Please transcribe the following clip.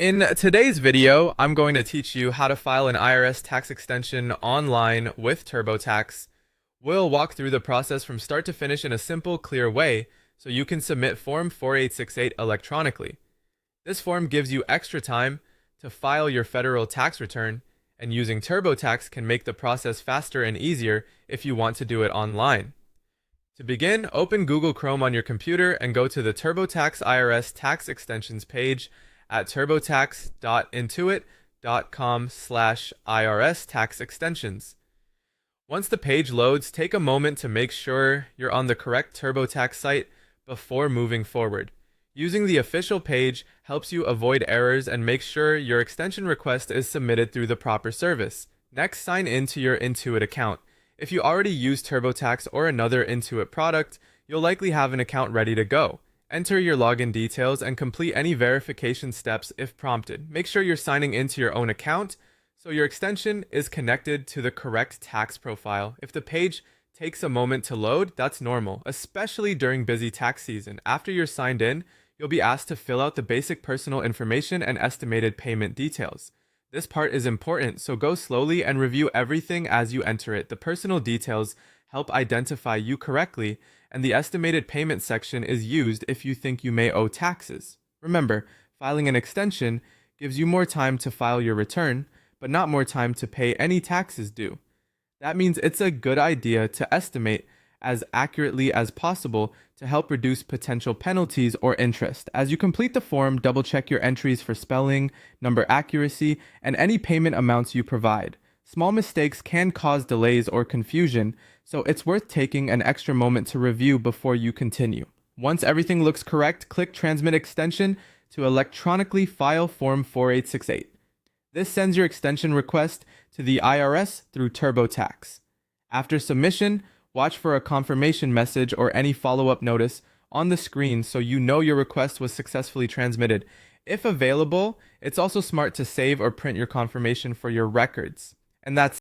In today's video, I'm going to teach you how to file an IRS tax extension online with TurboTax. We'll walk through the process from start to finish in a simple, clear way so you can submit Form 4868 electronically. This form gives you extra time to file your federal tax return, and using TurboTax can make the process faster and easier if you want to do it online. To begin, open Google Chrome on your computer and go to the TurboTax IRS Tax Extensions page at turbotax.intuit.com/IRS tax extensions. Once the page loads, take a moment to make sure you're on the correct TurboTax site before moving forward. Using the official page helps you avoid errors and make sure your extension request is submitted through the proper service. Next, sign in to your Intuit account. If you already use TurboTax or another Intuit product, you'll likely have an account ready to go. Enter your login details and complete any verification steps if prompted. Make sure you're signing into your own account so your extension is connected to the correct tax profile. If the page takes a moment to load, that's normal, especially during busy tax season. After you're signed in, you'll be asked to fill out the basic personal information and estimated payment details. This part is important, so go slowly and review everything as you enter it. The personal details help identify you correctly, and the estimated payment section is used if you think you may owe taxes. Remember, filing an extension gives you more time to file your return, but not more time to pay any taxes due. That means it's a good idea to estimate as accurately as possible to help reduce potential penalties or interest. As you complete the form, double-check your entries for spelling, number accuracy, and any payment amounts you provide. Small mistakes can cause delays or confusion, so it's worth taking an extra moment to review before you continue. Once everything looks correct, click Transmit Extension to electronically file Form 4868. This sends your extension request to the IRS through TurboTax. After submission, watch for a confirmation message or any follow-up notice on the screen so you know your request was successfully transmitted. If available, it's also smart to save or print your confirmation for your records. And that's